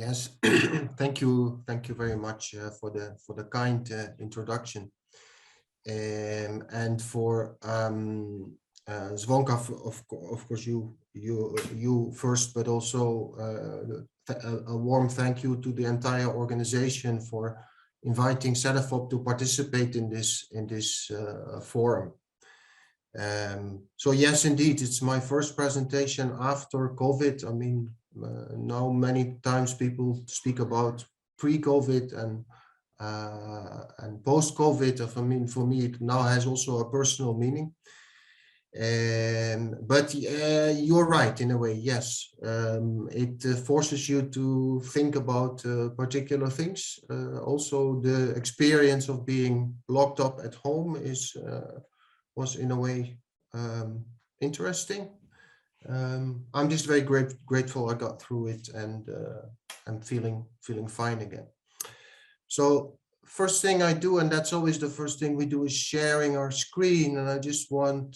Yes, thank you very much for the kind introduction, and for Zvonka, of course you first, but also a warm thank you to the entire organization for inviting Cedefop to participate in this forum. So yes, indeed, it's my first presentation after COVID. I mean, now many times people speak about pre-COVID and post-COVID. I mean, for me, it now has also a personal meaning. But you're right in a way. Yes, it forces you to think about particular things. Also, the experience of being locked up at home was in a way interesting. I'm just very grateful I got through it, and I'm feeling fine again. So first thing I do, and that's always the first thing we do, is sharing our screen. And I just want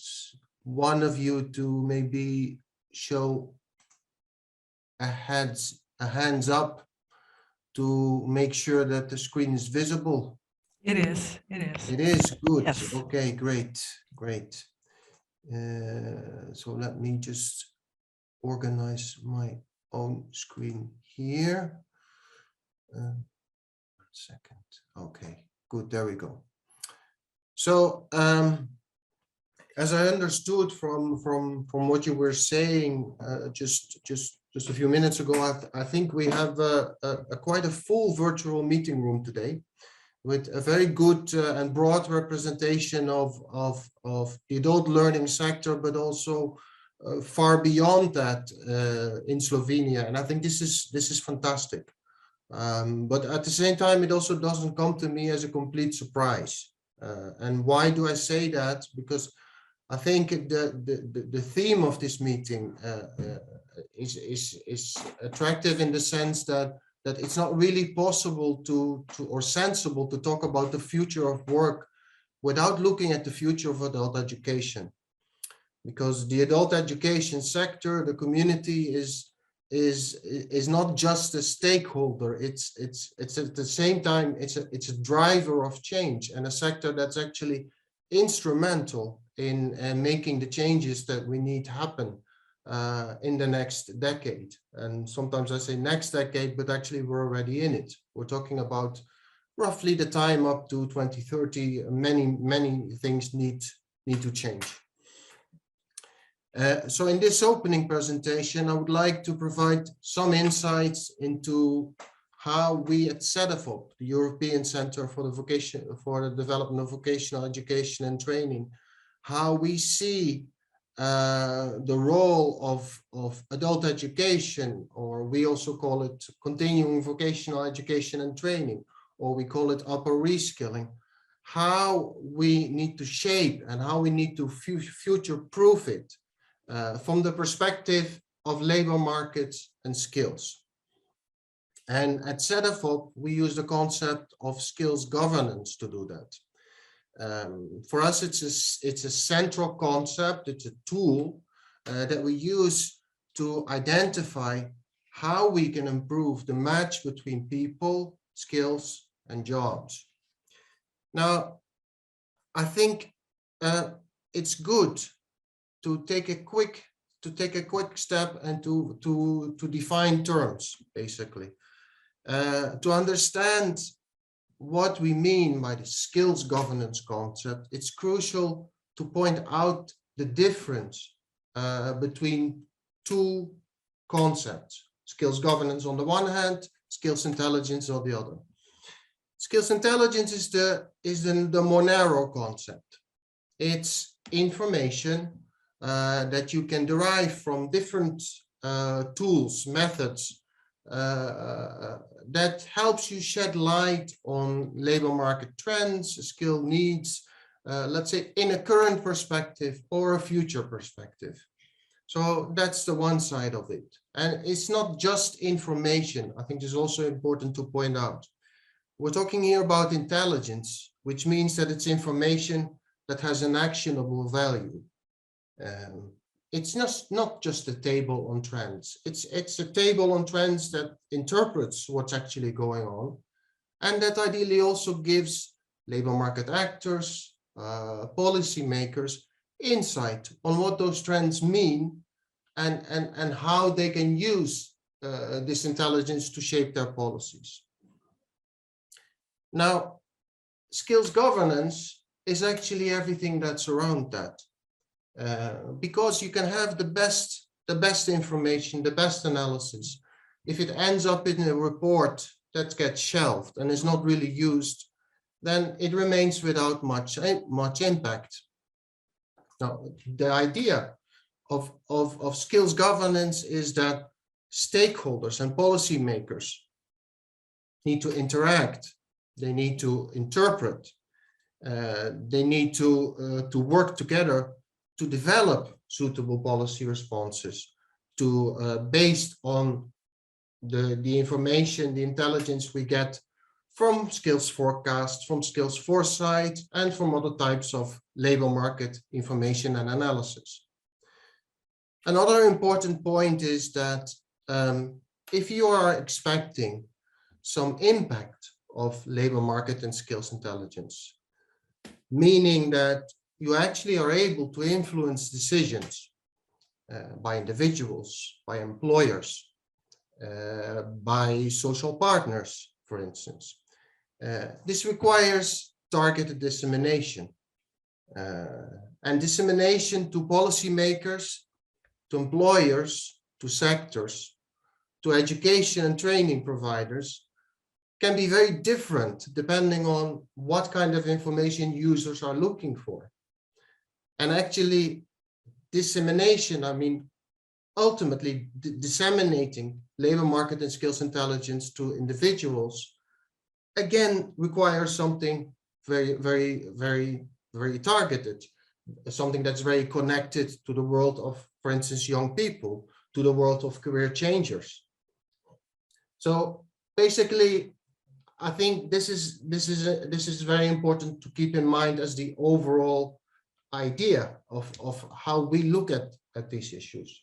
one of you to maybe show a hands up to make sure that the screen is visible. It is. It is. It is good. Yes. Okay, great. So let me just organize my own screen here. 1 second. Okay, good. There we go. So as I understood from what you were saying just a few minutes ago, I think we have quite a full virtual meeting room today, with a very good and broad representation of the adult learning sector, but also far beyond that in Slovenia. And I think this is fantastic. But at the same time, it also doesn't come to me as a complete surprise. And why do I say that? Because I think the theme of this meeting is attractive in the sense that it's not really possible to or sensible to talk about the future of work without looking at the future of adult education. Because the adult education sector, the community is not just a stakeholder, it's at the same time it's a driver of change, and a sector that's actually instrumental in making the changes that we need to happen in the next decade. And sometimes I say next decade, but actually we're already in it. We're talking about roughly the time up to 2030. Many things need to change. So in this opening presentation, I would like to provide some insights into how we at Cedefop, the European Center for the Development of Vocational Education and Training, how we see the role of adult education, or we also call it continuing vocational education and training, or we call it upper reskilling, how we need to shape and how we need to future-proof it from the perspective of labor markets and skills. And at Cedefop, we use the concept of skills governance to do that. For us, it's a central concept. It's a tool that we use to identify how we can improve the match between people, skills, and jobs. Now, I think it's good to take a quick step and to define terms, basically, to understand what we mean by the skills governance concept. It's crucial to point out the difference between two concepts: skills governance on the one hand, skills intelligence on the other. Skills intelligence is the more narrow concept. It's information that you can derive from different tools, methods, that helps you shed light on labor market trends, skill needs, let's say in a current perspective or a future perspective. So that's the one side of it. And it's not just information. I think it's also important to point out. We're talking here about intelligence, which means that it's information that has an actionable value. it's not just a table on trends. It's a table on trends that interprets what's actually going on, and that ideally also gives labor market actors, policymakers, insight on what those trends mean and how they can use this intelligence to shape their policies. Now, skills governance is actually everything that's around that, because you can have the best information, the best analysis. If it ends up in a report that gets shelved and is not really used, then it remains without much impact. Now, the idea of skills governance is that stakeholders and policymakers need to interact, they need to interpret, they need to work together to develop suitable policy responses based on the information, the intelligence we get from skills forecasts, from skills foresight, and from other types of labor market information and analysis. Another important point is that if you are expecting some impact of labor market and skills intelligence, meaning that you actually are able to influence decisions by individuals, by employers, by social partners, for instance. This requires targeted dissemination and dissemination to policymakers, to employers, to sectors, to education and training providers can be very different depending on what kind of information users are looking for. And actually, dissemination, I mean, ultimately disseminating labor market and skills intelligence to individuals, again, requires something very targeted, something that's very connected to the world of, for instance, young people, to the world of career changers. So basically, I think this is very important to keep in mind as the overall idea of how we look at these issues.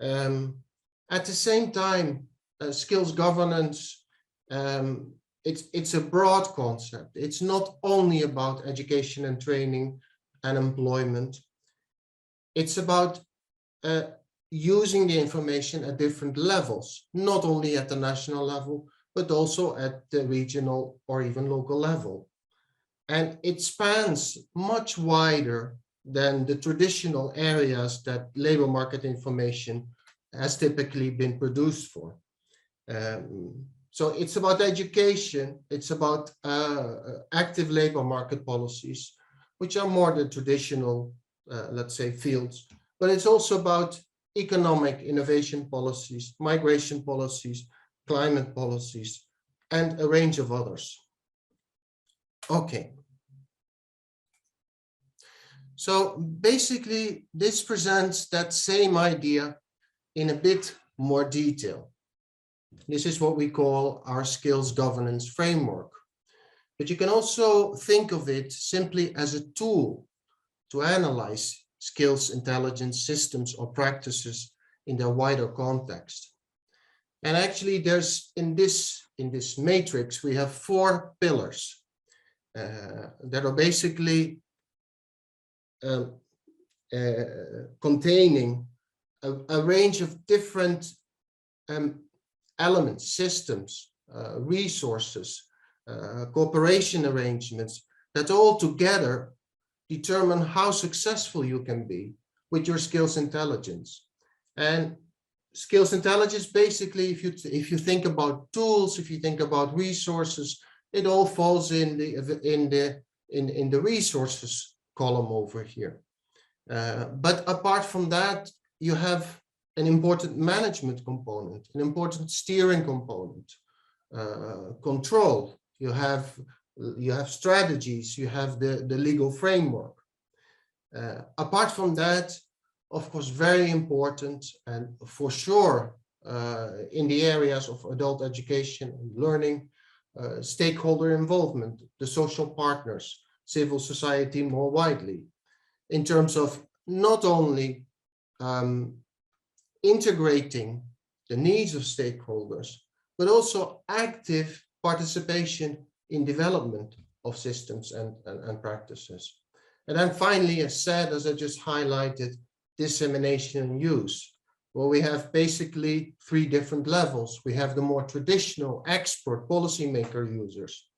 At the same time, skills governance, it's a broad concept. It's not only about education and training and employment. It's about using the information at different levels, not only at the national level, but also at the regional or even local level. And it spans much wider than the traditional areas that labor market information has typically been produced for. So it's about education, it's about active labor market policies, which are more the traditional, let's say, fields, but it's also about economic innovation policies, migration policies, climate policies, and a range of others. Okay. So basically, this presents that same idea in a bit more detail. This is what we call our skills governance framework. But you can also think of it simply as a tool to analyze skills intelligence systems or practices in their wider context. And actually, there's in this matrix, we have 4 pillars that are basically containing a range of different elements, systems, resources, cooperation arrangements that all together determine how successful you can be with your skills intelligence. And skills intelligence, basically, if you think about tools, if you think about resources, it all falls in the resources column over here. But apart from that, you have an important management component, an important steering component, control. You have strategies, you have the legal framework. Apart from that, of course, very important, and for sure, in the areas of adult education and learning, stakeholder involvement, the social partners, civil society more widely, in terms of not only integrating the needs of stakeholders, but also active participation in development of systems and practices. And then finally, as said, as I just highlighted, dissemination and use. Well, we have basically 3 different levels. We have the more traditional expert policymaker users.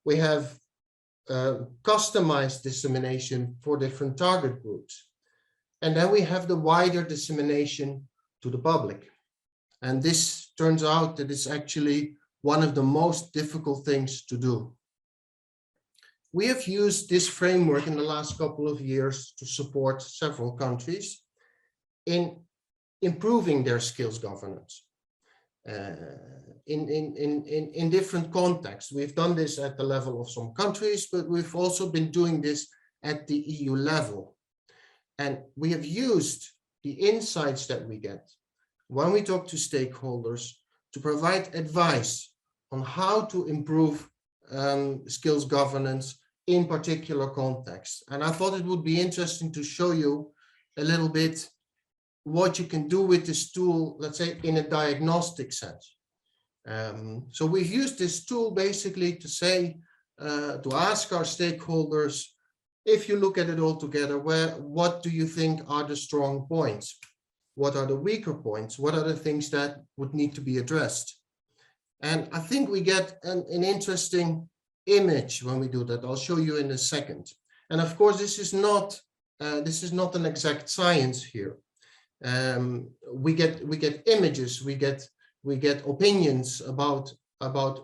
We have customized dissemination for different target groups. And then we have the wider dissemination to the public. And this turns out that it's actually one of the most difficult things to do. We have used this framework in the last couple of years to support several countries in improving their skills governance in different contexts. We've done this at the level of some countries, but we've also been doing this at the EU level. And we have used the insights that we get when we talk to stakeholders to provide advice on how to improve skills governance in particular contexts. And I thought it would be interesting to show you a little bit what you can do with this tool, let's say in a diagnostic sense. So we've used this tool basically to say, to ask our stakeholders, if you look at it all together, what do you think are the strong points? What are the weaker points? What are the things that would need to be addressed? And I think we get an interesting image when we do that. I'll show you in a second. And of course, this is not an exact science here. We get images, we get opinions about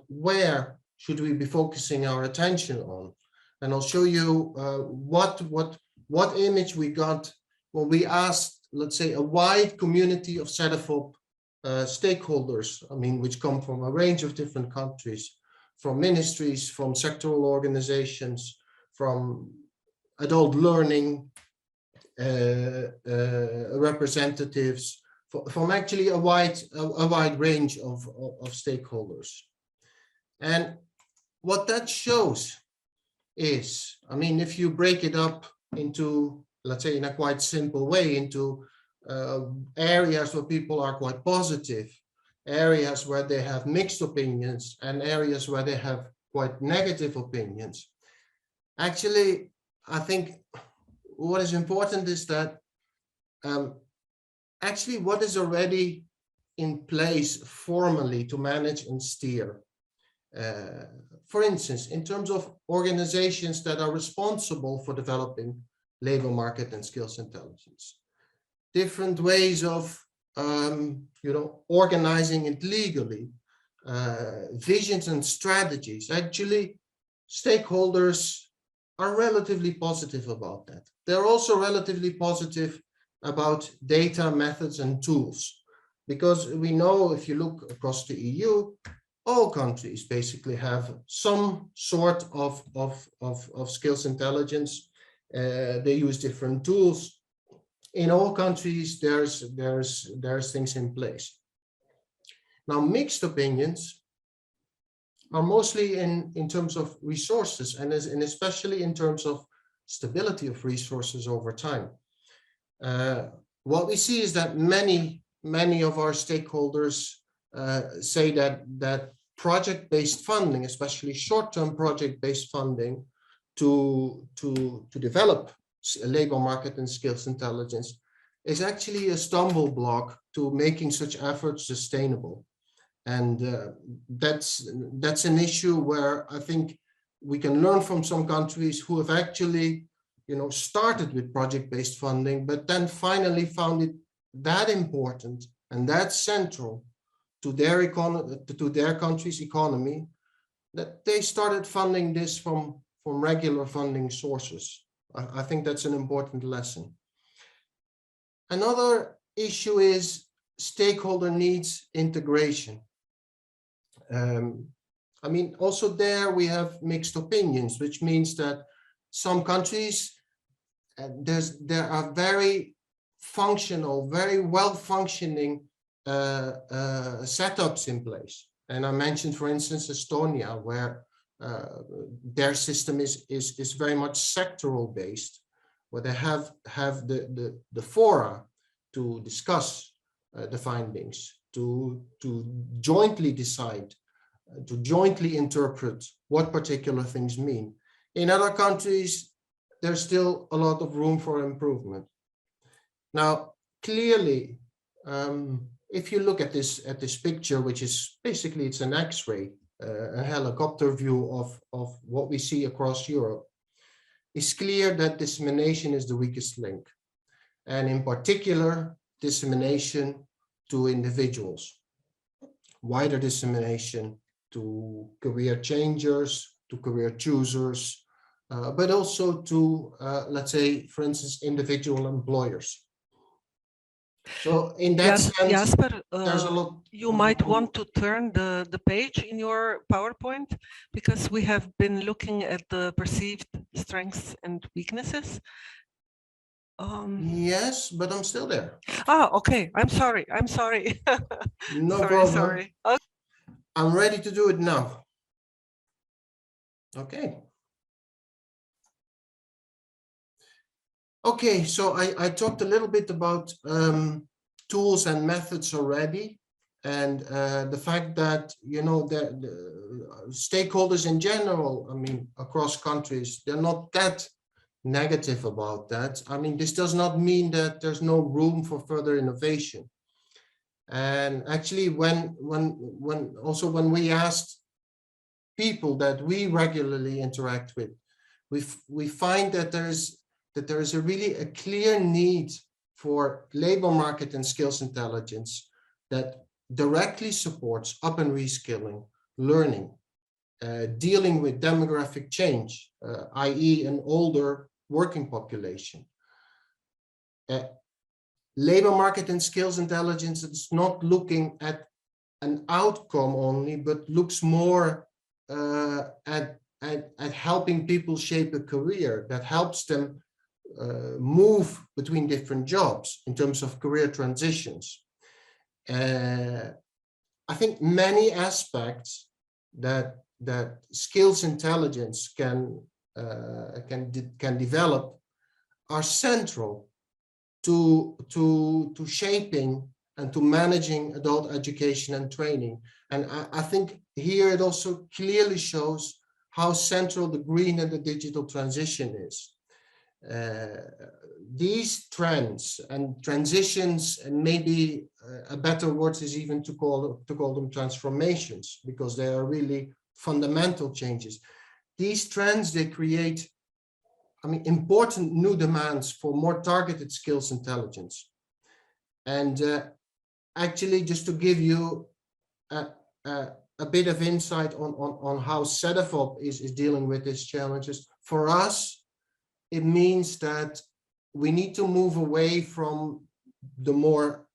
where should we be focusing our attention on. And I'll show you what image we got when we asked, let's say, a wide community of Cedefop stakeholders, which come from a range of different countries, from ministries, from sectoral organizations, from adult learning representatives, from actually a wide range of stakeholders. And what that shows is, if you break it up into, let's say in a quite simple way, into areas where people are quite positive, areas where they have mixed opinions, and areas where they have quite negative opinions. Actually, I think what is important is that actually what is already in place formally to manage and steer. For instance, in terms of organizations that are responsible for developing labor market and skills intelligence, different ways of organizing it legally, visions and strategies. Actually, stakeholders are relatively positive about that. They're also relatively positive about data, methods, and tools, because we know if you look across the EU, all countries basically have some sort of skills intelligence. They use different tools. In all countries, there's things in place. Now, mixed opinions are mostly in terms of resources, and especially in terms of stability of resources over time. What we see is that many of our stakeholders say that project-based funding, especially short-term project-based funding to develop labor market and skills intelligence, is actually a stumble block to making such efforts sustainable. And that's an issue where I think we can learn from some countries who have actually, started with project-based funding, but then finally found it that important and that central to their country's economy that they started funding this from regular funding sources. I think that's an important lesson. Another issue is stakeholder needs integration. Also there we have mixed opinions, which means that some countries, there are very functional, very well-functioning setups in place. And I mentioned, for instance, Estonia, where their system is very much sectoral based, where they have the fora to discuss the findings, to jointly decide, to jointly interpret what particular things mean. In other countries, there's still a lot of room for improvement. Now, clearly, if you look at this picture, which is basically it's an X-ray, a helicopter view of what we see across Europe, it's clear that dissemination is the weakest link, and in particular, dissemination to individuals, wider dissemination to career changers, to career choosers, but also to, let's say, for instance, individual employers. So in that sense, Jasper, there's a lot. you might want to turn the page in your PowerPoint, because we have been looking at the perceived strengths and weaknesses. Yes, but I'm still there. Ah, okay. I'm sorry. I'm sorry. No problem. Sorry. Okay. I'm ready to do it now. Okay. Okay, so I talked a little bit about tools and methods already, and the fact that, you know, the stakeholders in general, I mean, across countries, they're not that negative about that. I mean, this does not mean that there's no room for further innovation. And actually, when we asked people that we regularly interact with, we find that there is a really clear need for labor market and skills intelligence that directly supports up and reskilling, learning, dealing with demographic change, i.e. an older working population. Labor market and skills intelligence is not looking at an outcome only, but looks more at helping people shape a career that helps them move between different jobs in terms of career transitions. I think many aspects that skills intelligence can develop are central to shaping and to managing adult education and training. And I think here it also clearly shows how central the green and the digital transition is. These trends and transitions, and maybe a better word is even to call them transformations, because they are really fundamental changes. These trends, they create, I mean, important new demands for more targeted skills intelligence. And actually, just to give you a bit of insight on how Cedefop is dealing with these challenges, for us, it means that we need to move away from the more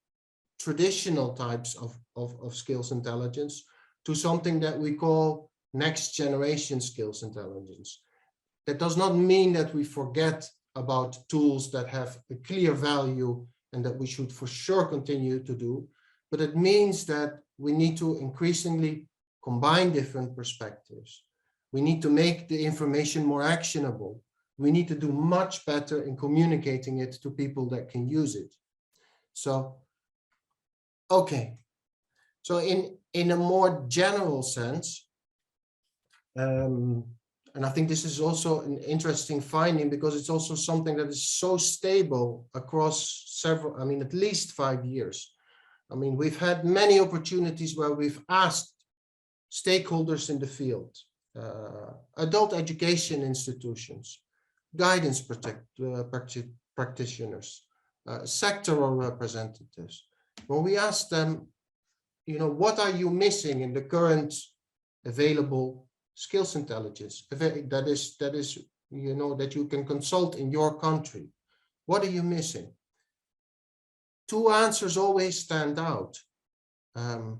traditional types of skills intelligence to something that we call next generation skills intelligence. That does not mean that we forget about tools that have a clear value and that we should for sure continue to do, but it means that we need to increasingly combine different perspectives. We need to make the information more actionable. We need to do much better in communicating it to people that can use it. So, okay. So in a more general sense, and I think this is also an interesting finding, because it's also something that is so stable across several, I mean, at least 5 years. I mean, we've had many opportunities where we've asked stakeholders in the field, adult education institutions, guidance practitioners, sectoral representatives. When we ask them, you know, what are you missing in the current available skills intelligence that is, you know, that you can consult in your country? What are you missing? Two answers always stand out. And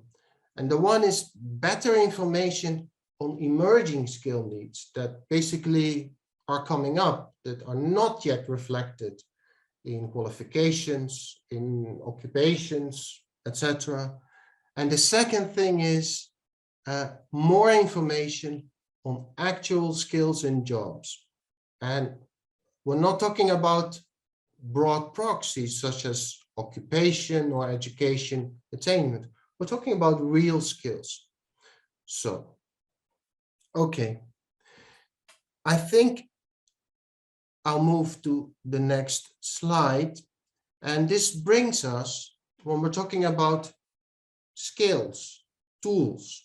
the one is better information on emerging skill needs that basically are coming up, that are not yet reflected in qualifications, in occupations, etc. And the second thing is more information on actual skills in jobs. And we're not talking about broad proxies such as occupation or education attainment. We're talking about real skills. So, okay, I think I'll move to the next slide. And this brings us, when we're talking about skills, tools,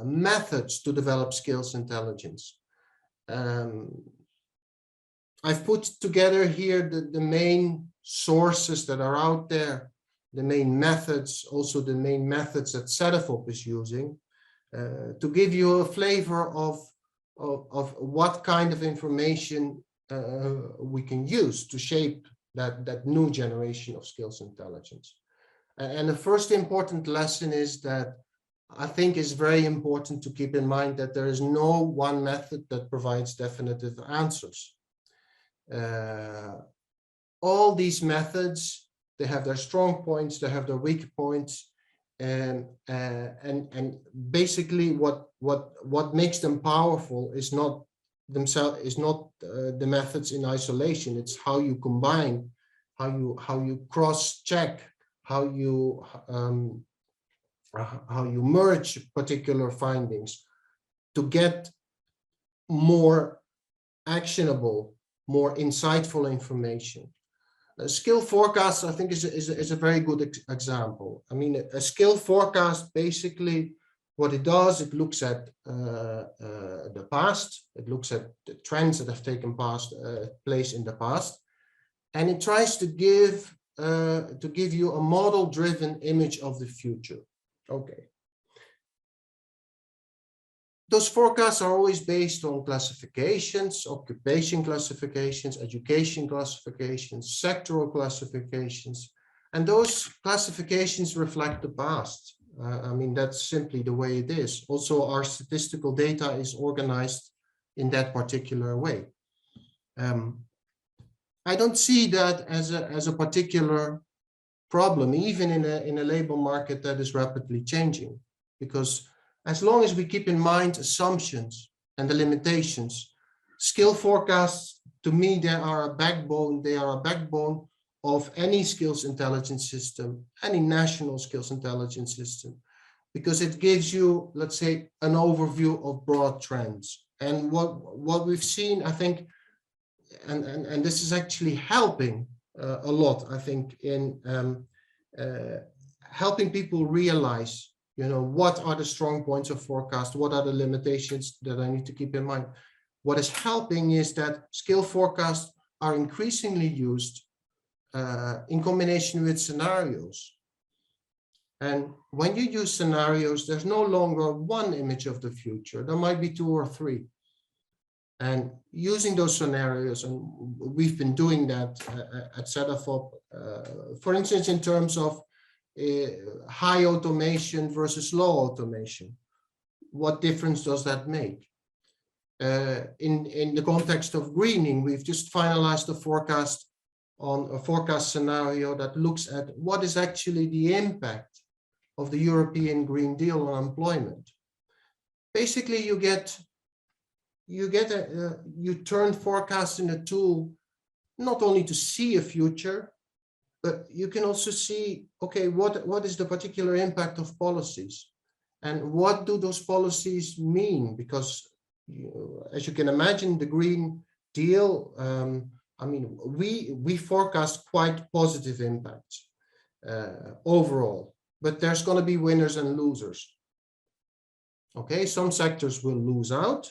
methods to develop skills intelligence. I've put together here the main sources that are out there, the main methods, also the main methods that Cedefop is using, to give you a flavor of what kind of information we can use to shape that new generation of skills intelligence. And the first important lesson is that I think it's very important to keep in mind that there is no one method that provides definitive answers. All these methods, they have their strong points, they have their weak points, and basically what makes them powerful is not themselves, is not the methods in isolation. It's how you combine, how you cross-check, how you merge particular findings to get more actionable, more insightful information. A skill forecast, I think, is a very good example. I mean, a skill forecast, basically, what it does, it looks at the past, it looks at the trends that have taken place in the past, and it tries to give you a model-driven image of the future. Okay. Those forecasts are always based on classifications, occupation classifications, education classifications, sectoral classifications, and those classifications reflect the past. I mean, that's simply the way it is. Also, our statistical data is organized in that particular way. I don't see that as a particular problem, even in a labor market that is rapidly changing, because as long as we keep in mind assumptions and the limitations, skill forecasts, to me, they are a backbone. They are a backbone of any skills intelligence system, any national skills intelligence system, because it gives you, let's say, an overview of broad trends. And what we've seen, I think, and this is actually helping a lot, I think, in helping people realize, you know, what are the strong points of forecast? What are the limitations that I need to keep in mind? What is helping is that skill forecasts are increasingly used in combination with scenarios. And when you use scenarios, there's no longer one image of the future. There might be two or three. And using those scenarios, and we've been doing that at Cedefop, for instance, in terms of high automation versus low automation. What difference does that make? In the context of greening, we've just finalized a forecast on a forecast scenario that looks at what is actually the impact of the European Green Deal on employment. Basically, you turn forecasts in a tool not only to see a future, but you can also see, okay, what is the particular impact of policies? And what do those policies mean? Because as you can imagine, the Green Deal, I mean, we forecast quite positive impacts overall, but there's going to be winners and losers. Okay, some sectors will lose out.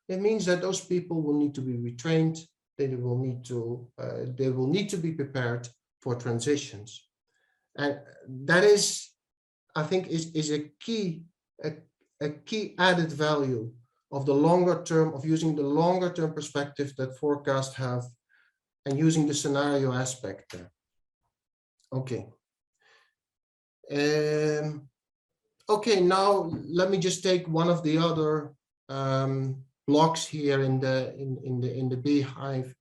It means that those people will need to be retrained. They will need to be prepared for transitions. And that is, I think, is a key added value of the longer term, of using the longer term perspective that forecasts have and using the scenario aspect there. Okay. Okay, now let me just take one of the other blocks here in the beehive,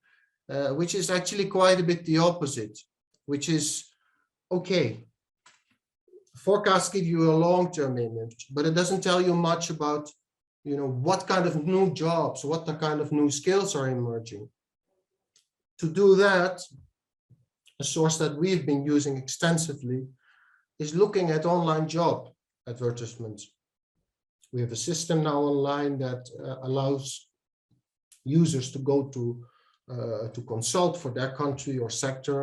which is actually quite a bit the opposite, which is, okay, forecasts give you a long-term image, but it doesn't tell you much about, you know, what kind of new jobs, what the kind of new skills are emerging. to do that, a source that we've been using extensively is looking at online job advertisements. We have a system now online that allows users to go to consult for their country or sector.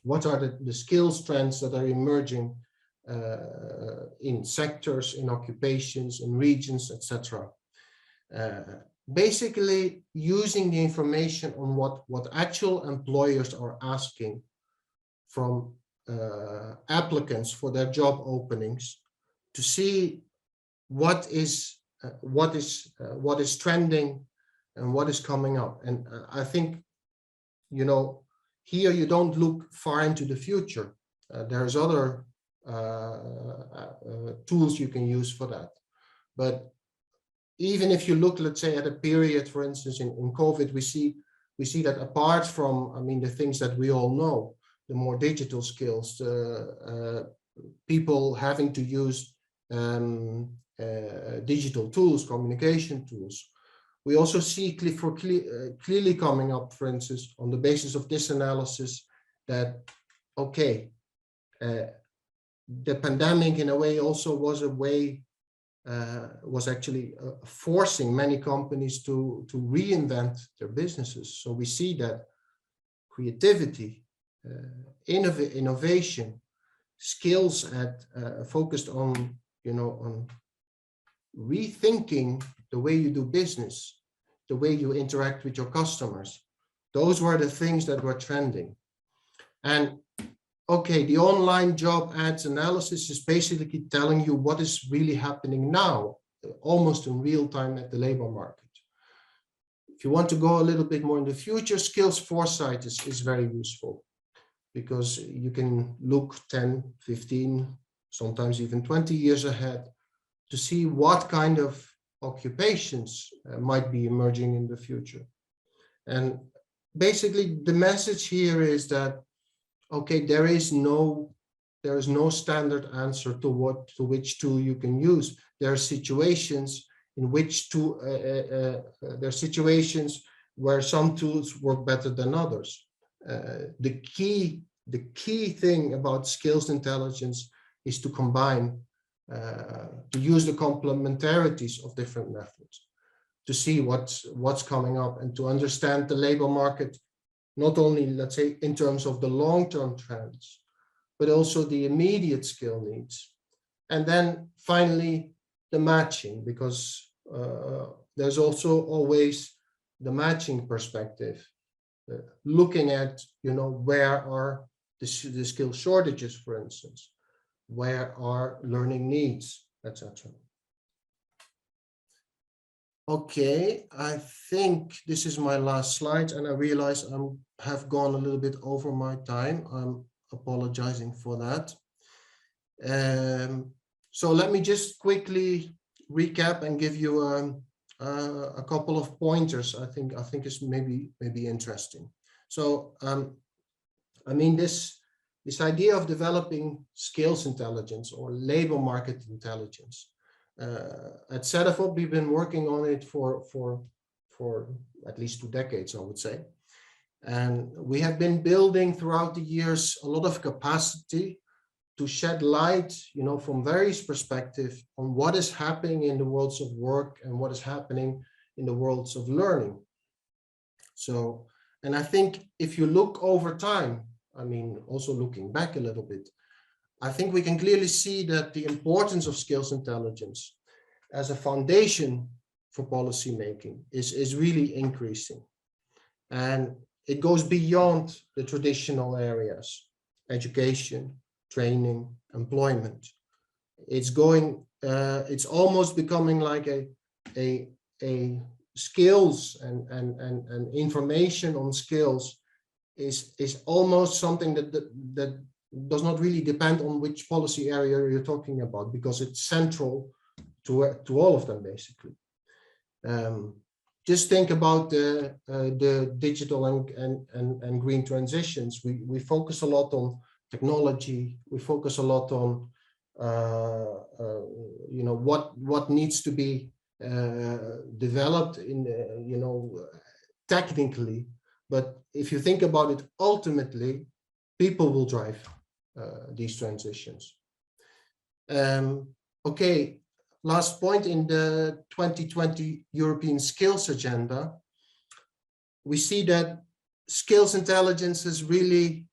What are the skills trends that are emerging in sectors, in occupations, in regions, etc. Basically using the information on what actual employers are asking from applicants for their job openings to see what is trending and what is coming up. And I think, you know, here you don't look far into the future. There's other tools you can use for that. But even if you look, let's say, at a period, for instance, in COVID, we see that apart from, I mean, the things that we all know, the more digital skills, people having to use digital tools, communication tools. We also see clearly coming up, for instance, on the basis of this analysis, that, okay, the pandemic in a way also was a way, was actually forcing many companies to reinvent their businesses. So we see that creativity, innovation, skills focused on, you know, on rethinking the way you do business, the way you interact with your customers. Those were the things that were trending. And okay, the online job ads analysis is basically telling you what is really happening now, almost in real time at the labor market. If you want to go a little bit more in the future, skills foresight is very useful, because you can look 10, 15, sometimes even 20 years ahead to see what kind of occupations might be emerging in the future. And basically the message here is that, okay, there is no standard answer to which tool you can use. There are situations in which there are situations where some tools work better than others. The key thing about skills intelligence is to combine, to use the complementarities of different methods, to see what's coming up and to understand the labor market, not only, let's say, in terms of the long-term trends, but also the immediate skill needs. And then finally, the matching, because there's also always the matching perspective, looking at, you know, where are the skill shortages, for instance, where are learning needs, etc. Okay, I think this is my last slide, and I realize I have gone a little bit over my time. I'm apologizing for that. So let me just quickly recap and give you a couple of pointers. I think it's maybe interesting. So I mean, this idea of developing skills intelligence or labor market intelligence. At Cedefop, we've been working on it for at least 2 decades, I would say. And we have been building throughout the years a lot of capacity to shed light, you know, from various perspectives on what is happening in the worlds of work and what is happening in the worlds of learning. So, and I think if you look over time, I mean, also looking back a little bit, I think we can clearly see that the importance of skills intelligence as a foundation for policy making is really increasing. And it goes beyond the traditional areas, education, training, employment. It's going, it's almost becoming like a skills and information on skills is almost something that does not really depend on which policy area you're talking about, because it's central to all of them, basically. Just think about the digital and green transitions. We focus a lot on technology. We focus a lot on you know, what needs to be developed in you know, technically, But if you think about it, ultimately, people will drive these transitions. Okay, last point in the 2020 European Skills Agenda, we see that skills intelligence has really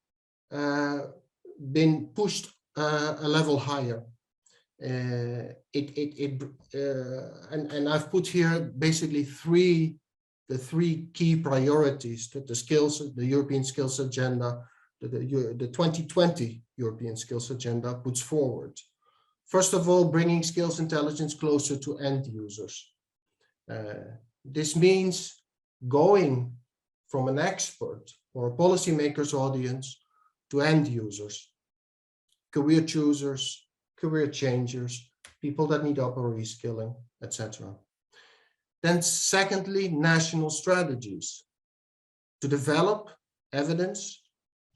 been pushed a level higher. And I've put here basically the three key priorities that the European Skills Agenda, the 2020 European Skills Agenda puts forward. First of all, bringing skills intelligence closer to end users. This means going from an expert or a policymaker's audience to end users, career choosers, career changers, people that need upper reskilling, etc. Then secondly, national strategies to develop evidence,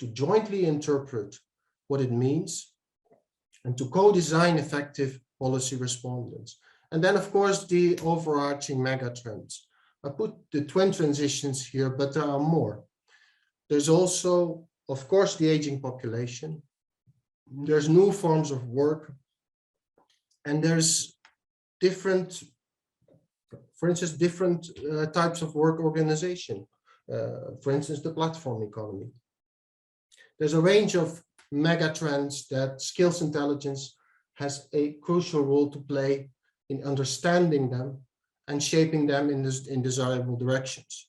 to jointly interpret what it means, and to co-design effective policy respondents. And then, of course, the overarching megatrends. I put the twin transitions here, but there are more. There's also, of course, the aging population. There's new forms of work. And there's different, for instance, different types of work organization. For instance, the platform economy. There's a range of megatrends that skills intelligence has a crucial role to play in understanding them and shaping them in desirable directions.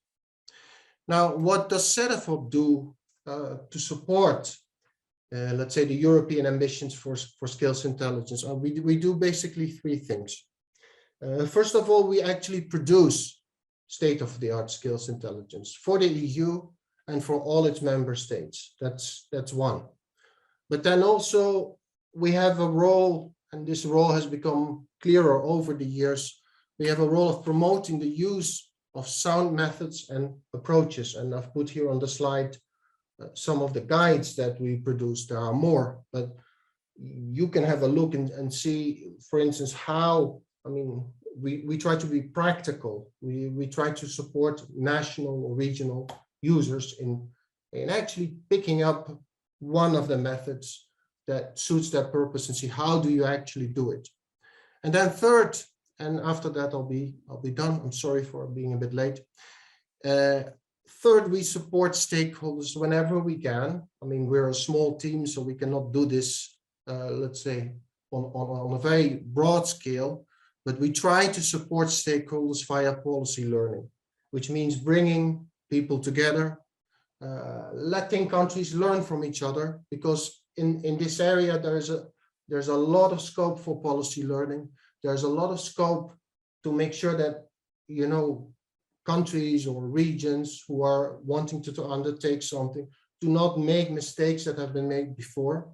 Now, what does Cedefop do to support, let's say, the European ambitions for skills intelligence? We do basically three things. First of all, we actually produce state-of-the-art skills intelligence for the EU and for all its member states. That's one. But then also we have a role, and this role has become clearer over the years. We have a role of promoting the use of sound methods and approaches. And I've put here on the slide some of the guides that we produce. There are more, but you can have a look and see, for instance, how, I mean, we try to be practical. We try to support national or regional users in actually picking up one of the methods that suits their purpose and see how do you actually do it. And then third, and after that I'll be done. I'm sorry for being a bit late. Third, we support stakeholders whenever we can. I mean, we're a small team, so we cannot do this, let's say, on a very broad scale, but we try to support stakeholders via policy learning, which means bringing people together, letting countries learn from each other, because in this area there's a lot of scope for policy learning. There's a lot of scope to make sure that, you know, countries or regions who are wanting to undertake something do not make mistakes that have been made before.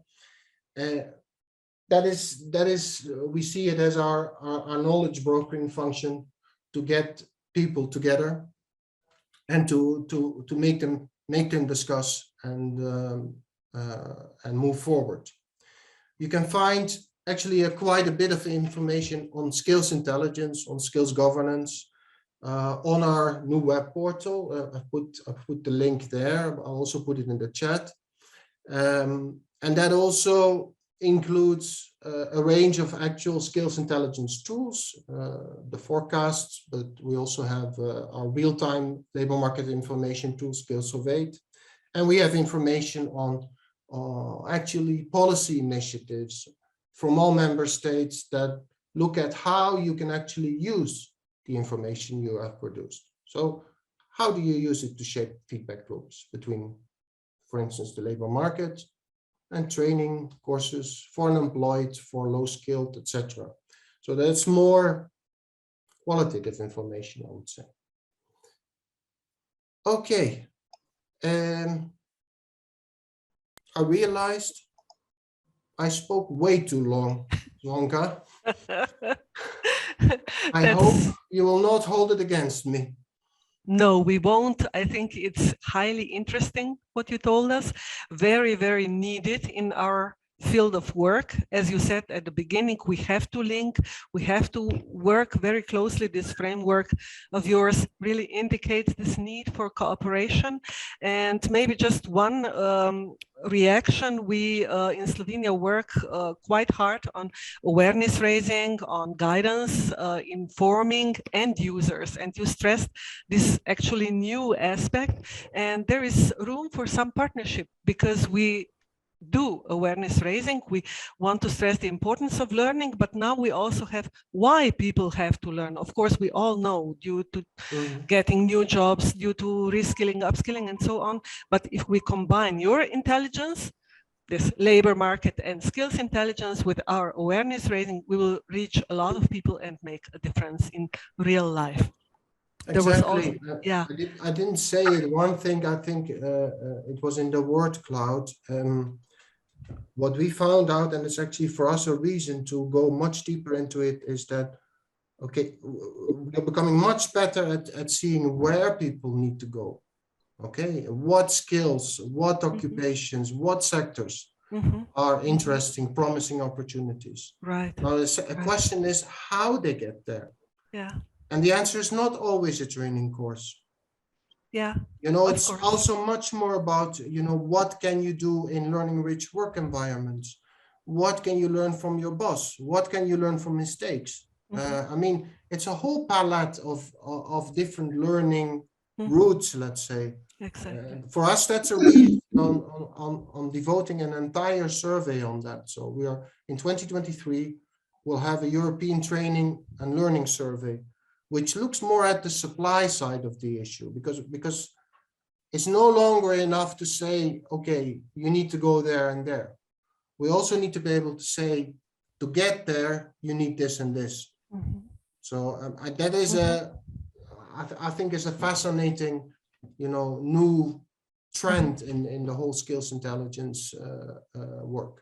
That is we see it as our knowledge brokering function to get people together and to make them discuss and move forward. You can find actually quite a bit of information on skills intelligence, on skills governance, on our new web portal. I put the link there. I'll also put it in the chat. And that also includes a range of actual skills intelligence tools, the forecasts, but we also have our real-time labor market information tool, Skills of 8. And we have information on actually policy initiatives from all member states that look at how you can actually use the information you have produced. So how do you use it to shape feedback loops between, for instance, the labor market and training courses for unemployed, for low-skilled, etc. So that's more qualitative information, I would say. Okay. I realized I spoke way too long, Zonka. I hope you will not hold it against me. No, we won't. I think it's highly interesting what you told us. Very, very needed in our field of work. As you said at the beginning, we have to link, we have to work very closely. This framework of yours really indicates this need for cooperation. And maybe just one reaction, we in Slovenia work quite hard on awareness raising, on guidance, informing end users. And you stressed this actually new aspect. And there is room for some partnership because we do awareness raising. We want to stress the importance of learning, but now we also have why people have to learn. Of course, we all know due to getting new jobs, due to reskilling, upskilling, and so on. But if we combine your intelligence, this labor market and skills intelligence with our awareness raising, we will reach a lot of people and make a difference in real life. Exactly. Yeah. I didn't say it. One thing I think it was in the word cloud. What we found out, and it's actually for us a reason to go much deeper into it, is that, okay, we're becoming much better at seeing where people need to go. Okay, what skills, what occupations, what sectors are interesting, promising opportunities. Right. Now, a question is how they get there. Yeah. And the answer is not always a training course. Yeah. You know, it's also much more about, you know, what can you do in learning rich work environments? What can you learn from your boss? What can you learn from mistakes? I mean, it's a whole palette of different learning routes, let's say. Exactly. For us, that's a reason on devoting an entire survey on that. So we are in 2023, we'll have a European training and learning survey, which looks more at the supply side of the issue, because it's no longer enough to say, okay, you need to go there and there. We also need to be able to say, to get there, you need this and this. So that is I think is a fascinating, you know, new trend in the whole skills intelligence work.